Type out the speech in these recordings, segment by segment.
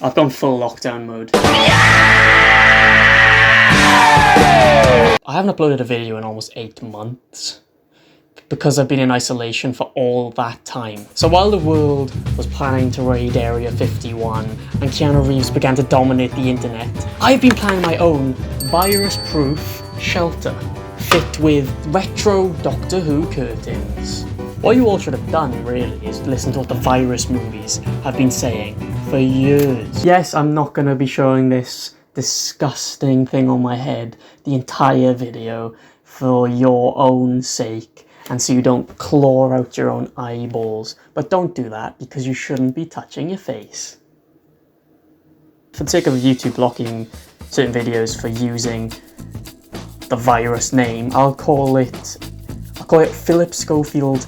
I've gone full lockdown mode. I haven't uploaded a video in almost 8 months because I've been in isolation for all that time. So while the world was planning to raid Area 51 and Keanu Reeves began to dominate the internet, I've been planning my own virus-proof shelter, fit with retro Doctor Who curtains. What you all should have done, really, is listen to what the virus movies have been saying for years. Yes, I'm not going to be showing this disgusting thing on my head the entire video for your own sake and so you don't claw out your own eyeballs. But don't do that because you shouldn't be touching your face. For the sake of YouTube blocking certain videos for using the virus name, I'll call it Philip Schofield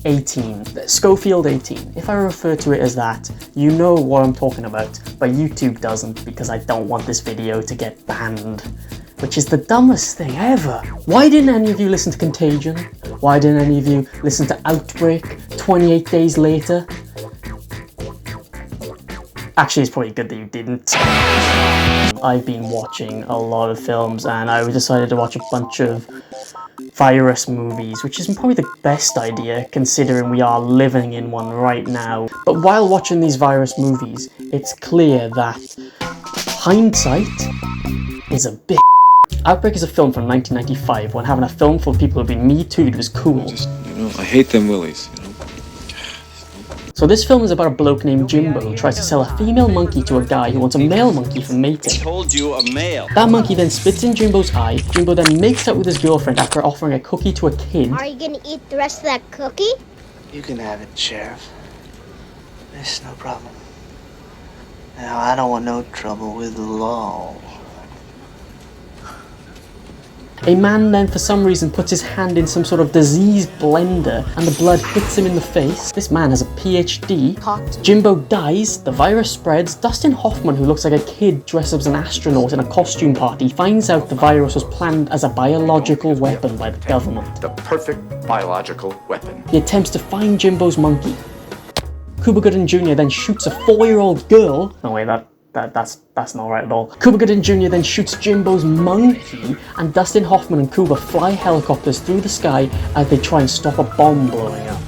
18. Schofield 18. If I refer to it as that, you know what I'm talking about, but YouTube doesn't because I don't want this video to get banned. Which is the dumbest thing ever. Why didn't any of you listen to Contagion? Why didn't any of you listen to Outbreak 28 days later? Actually, it's probably good that you didn't. I've been watching a lot of films and I decided to watch a bunch of virus movies, which is probably the best idea considering we are living in one right now. But while watching these virus movies, it's clear that hindsight is a bitch. Outbreak is a film from 1995 when having a film full of people who've been Me Too'd was cool. I hate them willies, So this film is about a bloke named Jimbo who tries to sell a female monkey to a guy who wants a male monkey for mating. I told you, a male. That monkey then spits in Jimbo's eye. Jimbo then makes out with his girlfriend after offering a cookie to a kid. Are you gonna eat the rest of that cookie? You can have it, Sheriff. It's no problem. Now, I don't want no trouble with the law. A man then for some reason puts his hand in some sort of disease blender and the blood hits him in the face. This man has a PhD. Jimbo dies, the virus spreads. Dustin Hoffman, who looks like a kid dressed up as an astronaut in a costume party, finds out the virus was planned as a biological weapon by the government. The perfect biological weapon. He attempts to find Jimbo's monkey. Cuba Gooding Jr. then shoots a 4-year-old girl. No way, that's not right at all. Cuba Gooding Jr. then shoots Jimbo's monkey, and Dustin Hoffman and Cuba fly helicopters through the sky as they try and stop a bomb blowing up.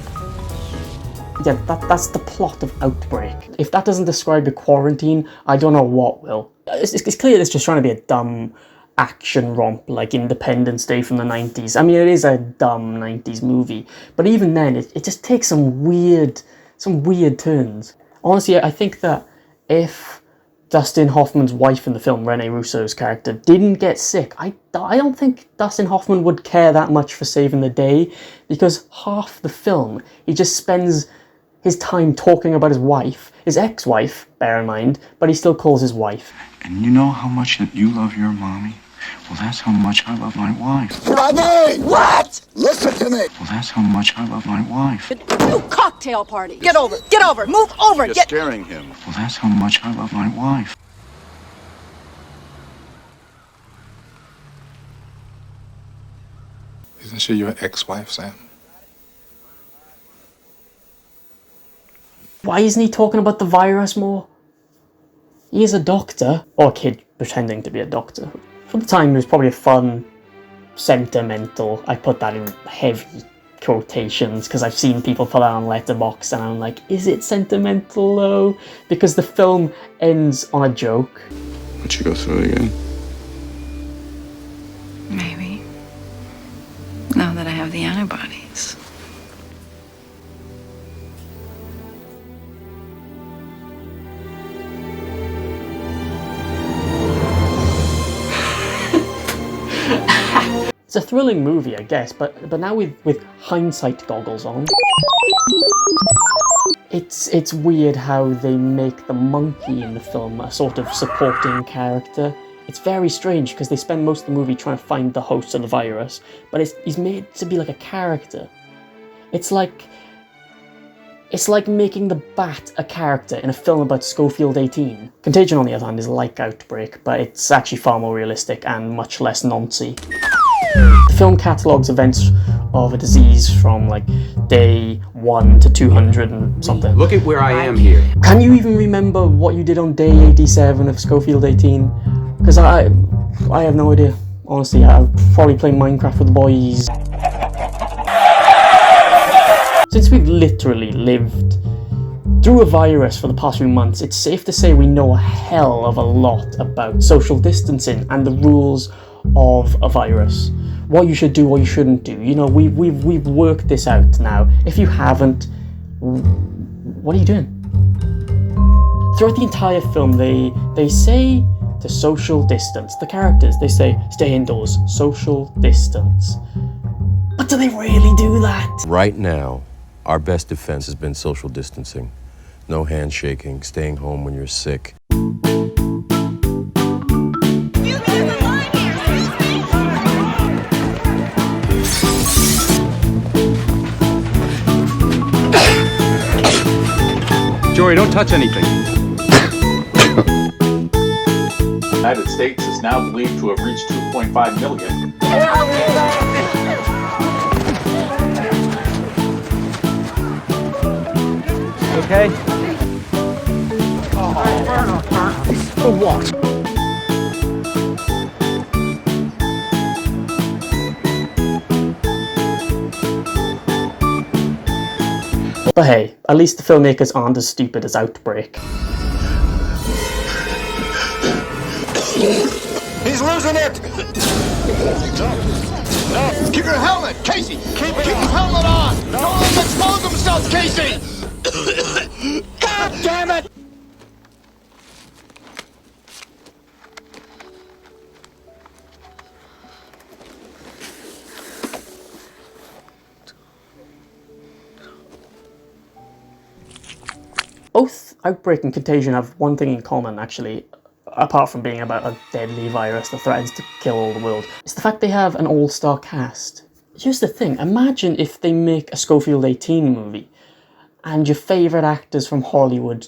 Yeah, that's the plot of Outbreak. If that doesn't describe your quarantine, I don't know what will. It's clear it's just trying to be a dumb action romp like Independence Day from the 90s. I mean, it is a dumb 90s movie, but even then, it just takes some weird turns. Honestly, I think that if Dustin Hoffman's wife in the film, Rene Russo's character, didn't get sick, I don't think Dustin Hoffman would care that much for saving the day, because half the film, he just spends his time talking about his wife, his ex-wife, bear in mind, but he still calls his wife. And you know how much that you love your mommy? Well, that's how much I love my wife. Brother! What? Listen to me! Well, that's how much I love my wife. New cocktail party. Get over, move over. You're scaring him. Well, that's how much I love my wife. Isn't she your ex-wife, Sam? Why isn't he talking about the virus more? He is a doctor, or a kid pretending to be a doctor. For the time, it was probably a fun, sentimental, I put that in heavy quotations because I've seen people put that on Letterboxd and I'm like, is it sentimental though? Because the film ends on a joke. Would you go through it again? Maybe. Now that I have the antibodies. It's a thrilling movie, I guess, but now with hindsight goggles on. It's weird how they make the monkey in the film a sort of supporting character. It's very strange because they spend most of the movie trying to find the host of the virus, but he's made to be like a character. It's like making the Bat a character in a film about Schofield 18. Contagion, on the other hand, is like Outbreak, but it's actually far more realistic and much less noncy. The film catalogues events of a disease from like day 1 to 200 and something. Look at where I am here. Can you even remember what you did on day 87 of Schofield 18? Because I have no idea. Honestly, I've probably played Minecraft with the boys. Since we've literally lived through a virus for the past few months, it's safe to say we know a hell of a lot about social distancing and the rules of a virus. What you should do, what you shouldn't do. You know, we've worked this out now. If you haven't, what are you doing? Throughout the entire film, they say to social distance. The characters, they say, stay indoors, social distance. But do they really do that? Right now, our best defense has been social distancing. No handshaking, staying home when you're sick. Jory, don't touch anything. The United States is now believed to have reached 2.5 million. Okay? For what? But hey, at least the filmmakers aren't as stupid as Outbreak. He's losing it! No. Keep your helmet, Casey! Keep your helmet on! Don't let him expose himself, Casey! God damn it! Both Outbreak and Contagion have one thing in common, actually, apart from being about a deadly virus that threatens to kill all the world. It's the fact they have an all-star cast. Here's the thing, imagine if they make a Schofield 18 movie and your favourite actors from Hollywood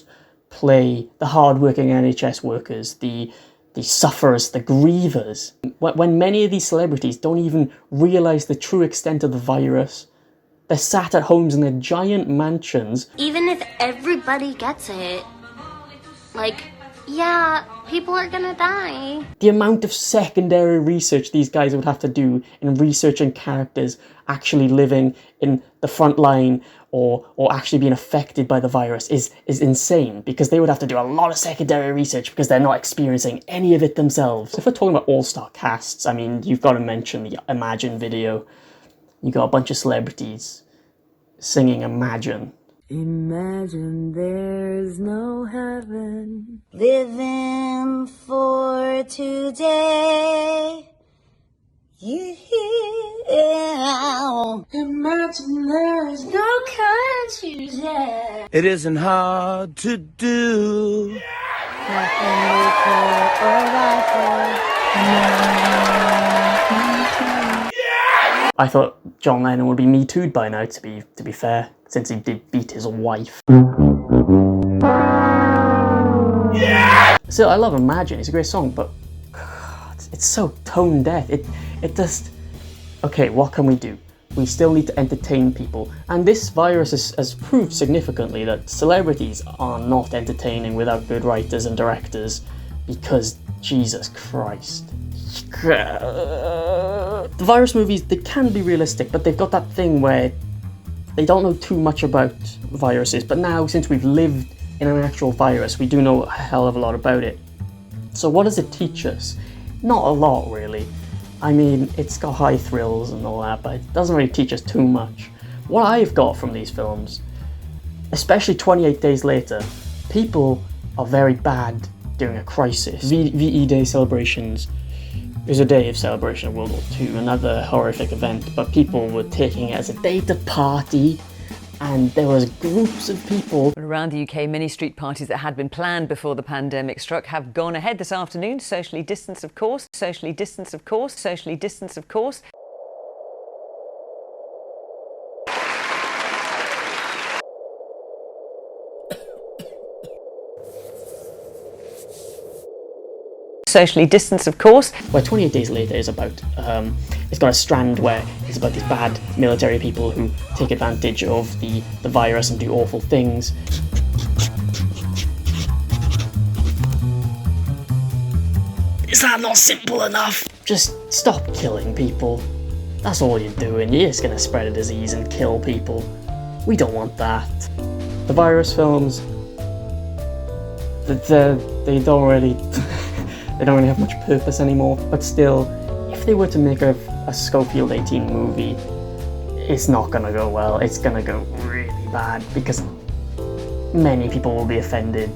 play the hard-working NHS workers, the sufferers, the grievers, when many of these celebrities don't even realise the true extent of the virus. They're sat at homes in their giant mansions. Even if everybody gets it, like, yeah, people are gonna die. The amount of secondary research these guys would have to do in researching characters actually living in the front line or actually being affected by the virus is insane, because they would have to do a lot of secondary research because they're not experiencing any of it themselves. If we're talking about all-star casts, I mean, you've got to mention the Imagine video. You got a bunch of celebrities singing Imagine. Imagine there's no heaven. Living for today. Yeah. Imagine there's no confusion. It isn't hard to do. I thought John Lennon would be Me Too'd by now, to be fair, since he did beat his wife. Still, I love Imagine, it's a great song, but it's so tone deaf. It just... Okay, what can we do? We still need to entertain people, and this virus has proved significantly that celebrities are not entertaining without good writers and directors, because Jesus Christ. The virus movies, they can be realistic, but they've got that thing where they don't know too much about viruses, but now, since we've lived in an actual virus, we do know a hell of a lot about it. So what does it teach us? Not a lot, really. I mean, it's got high thrills and all that, but it doesn't really teach us too much. What I've got from these films, especially 28 Days Later, people are very bad during a crisis. VE Day celebrations is a day of celebration of World War II, another horrific event, but people were taking it as a day to party, and there was groups of people. Around the UK, many street parties that had been planned before the pandemic struck have gone ahead this afternoon. Socially distanced, of course. Socially distanced, of course. Socially distanced, of course. Socially distanced, of course. Where 28 Days Later is about, it's got a strand where It's about these bad military people who take advantage of the virus and do awful things. Is that not simple enough? Just stop killing people. That's all you're doing. You're just gonna spread a disease and kill people. We don't want that. The virus films, they don't really have much purpose anymore. But still, if they were to make a Schofield 18 movie, it's not gonna go well. It's gonna go really bad because many people will be offended,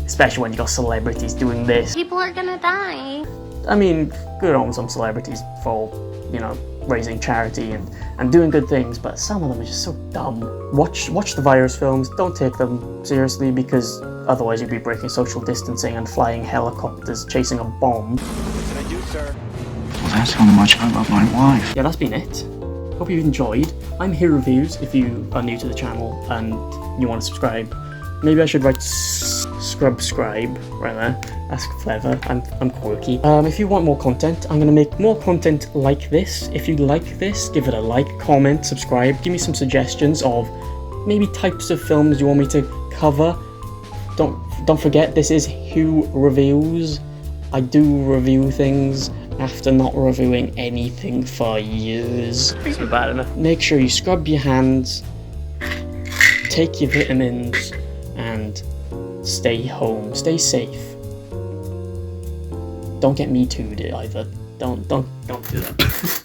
especially when you got celebrities doing this. People are gonna die. I mean, good on some celebrities for, you know, raising charity and doing good things, but some of them are just so dumb. Watch the virus films, don't take them seriously, because otherwise you'd be breaking social distancing and flying helicopters chasing a bomb. What can I do, sir? Well, that's how much I love my wife. Yeah, that's been it. Hope you've enjoyed. I'm Here Reviews if you are new to the channel and you want to subscribe. Maybe I should write subscribe right there. That's clever. I'm quirky. If you want more content, I'm gonna make more content like this. If you like this, give it a like, comment, subscribe. Give me some suggestions of maybe types of films you want me to cover. Don't forget, this is Who Reviews. I do review things after not reviewing anything for years. It's not bad enough. Make sure you scrub your hands, take your vitamins, and stay home. Stay safe. Don't get me too'd either. Don't do that.